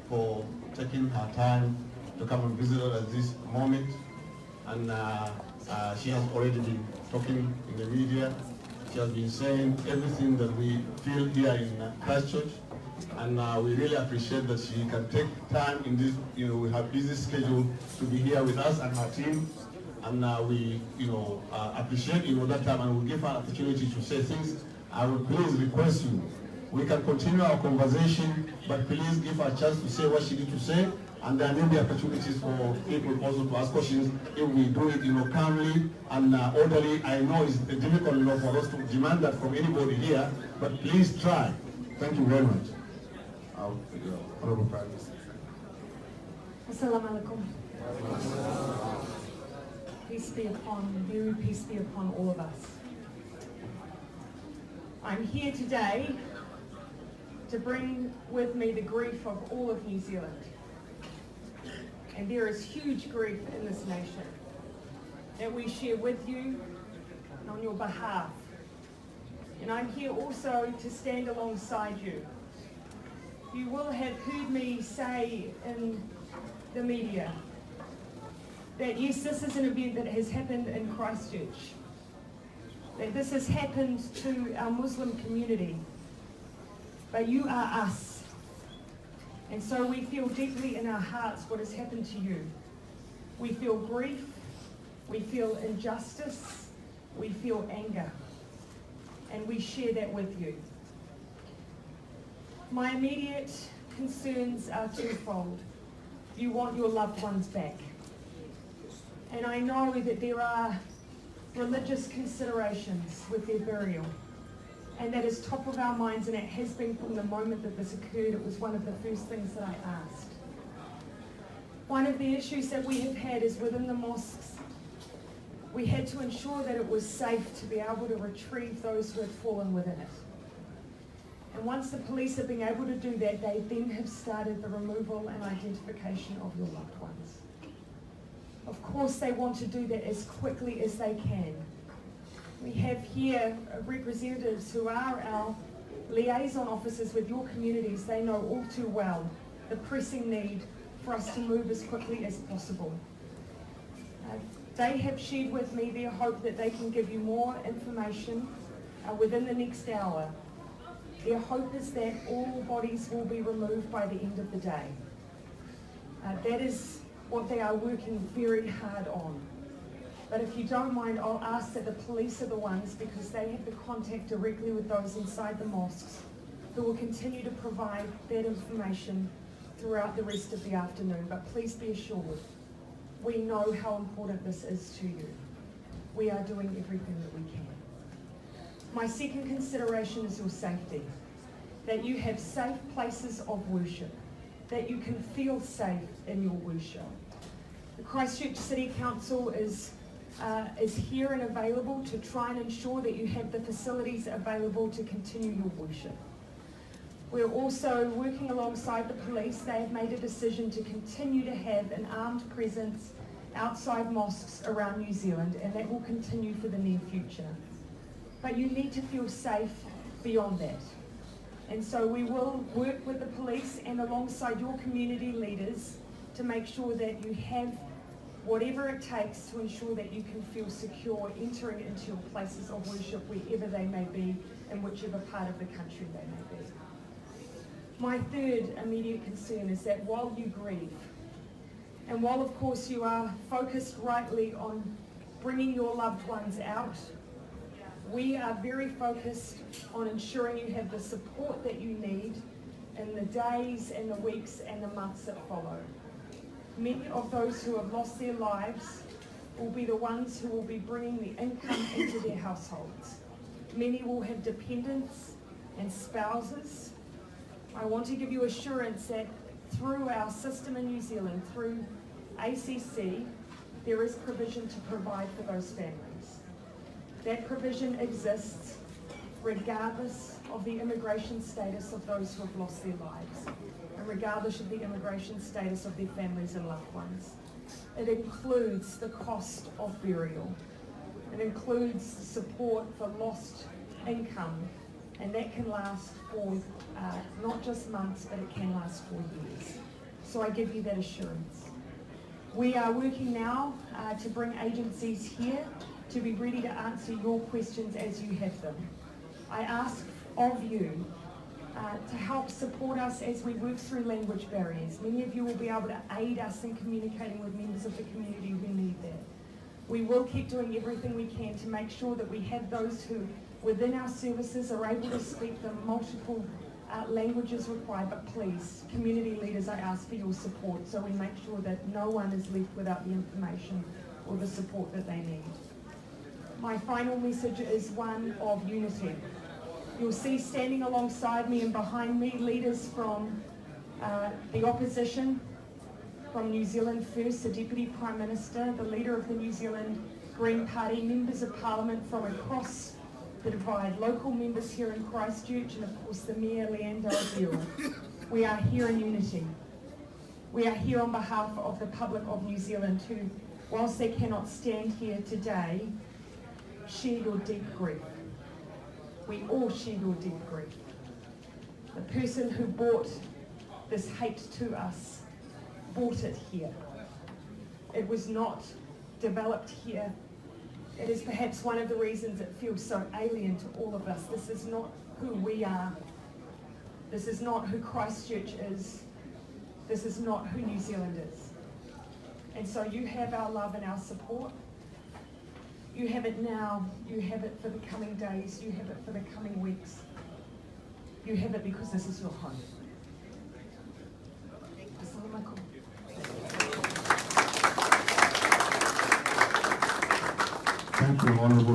for taking her time to come and visit us at this moment. And she has already been talking in the media. She has been saying everything that we feel here in Christchurch. And we really appreciate that she can take time in this, we have busy schedule to be here with us and her team. And we, appreciate, that time, and we'll give her an opportunity to say things. I will please request you, we can continue our conversation, but please give her a chance to say what she needs to say. And there may be opportunities for people also to ask questions if we do it, calmly and orderly. I know it's difficult, for us to demand that from anybody here, but please try. Thank you very much. Honorable Prime Minister. Assalamu alaikum. Very peace be upon all of us. I'm here today to bring with me the grief of all of New Zealand. And there is huge grief in this nation that we share with you and on your behalf. And I'm here also to stand alongside you. You will have heard me say in the media that yes, this is an event that has happened in Christchurch, that this has happened to our Muslim community, but you are us. And so we feel deeply in our hearts what has happened to you. We feel grief, we feel injustice, we feel anger, and we share that with you. My immediate concerns are twofold. You want your loved ones back. And I know that there are religious considerations with their burial. And that is top of our minds, and it has been from the moment that this occurred. It was one of the first things that I asked. One of the issues that we have had is within the mosques, we had to ensure that it was safe to be able to retrieve those who had fallen within it. And once the police have been able to do that, they then have started the removal and identification of your loved ones. Of course, they want to do that as quickly as they can. We have here representatives who are our liaison officers with your communities. They know all too well the pressing need for us to move as quickly as possible. They have shared with me their hope that they can give you more information within the next hour. Their hope is that all bodies will be removed by the end of the day. That is what they are working very hard on. But if you don't mind, I'll ask that the police are the ones, because they have the contact directly with those inside the mosques, who will continue to provide that information throughout the rest of the afternoon. But please be assured, we know how important this is to you. We are doing everything that we can. My second consideration is your safety, that you have safe places of worship, that you can feel safe in your worship. The Christchurch City Council is here and available to try and ensure that you have the facilities available to continue your worship. We're also working alongside the police. They have made a decision to continue to have an armed presence outside mosques around New Zealand, and that will continue for the near future. But you need to feel safe beyond that. And so we will work with the police and alongside your community leaders to make sure that you have whatever it takes to ensure that you can feel secure entering into your places of worship wherever they may be, in whichever part of the country they may be. My third immediate concern is that while you grieve, and while of course you are focused rightly on bringing your loved ones out, we are very focused on ensuring you have the support that you need in the days and the weeks and the months that follow. Many of those who have lost their lives will be the ones who will be bringing the income into their households. Many will have dependents and spouses. I want to give you assurance that through our system in New Zealand, through ACC, there is provision to provide for those families. That provision exists regardless of the immigration status of those who have lost their lives, and regardless of the immigration status of their families and loved ones. It includes the cost of burial. It includes support for lost income And that can last for not just months, but it can last for years. So I give you that assurance. We are working now to bring agencies here to be ready to answer your questions as you have them. I ask of you to help support us as we work through language barriers. Many of you will be able to aid us in communicating with members of the community who need that. We will keep doing everything we can to make sure that we have those who within our services are able to speak the multiple languages required, but please, community leaders, I ask for your support so we make sure that no one is left without the information or the support that they need. My final message is one of unity. You'll see standing alongside me and behind me leaders from the opposition, from New Zealand First, the Deputy Prime Minister, the leader of the New Zealand Green Party, members of Parliament from across the divide, local members here in Christchurch, and of course the Mayor, Leander O'Deal. We are here in unity. We are here on behalf of the public of New Zealand who, whilst they cannot stand here today, share your deep grief. We all share your deep grief. The person who brought this hate to us brought it here. It was not developed here. It is perhaps one of the reasons it feels so alien to all of us. This is not who we are. This is not who Christchurch is. This is not who New Zealand is. And so you have our love and our support. You have it now. You have it for the coming days. You have it for the coming weeks. You have it because this is your home. Thank you, Honourable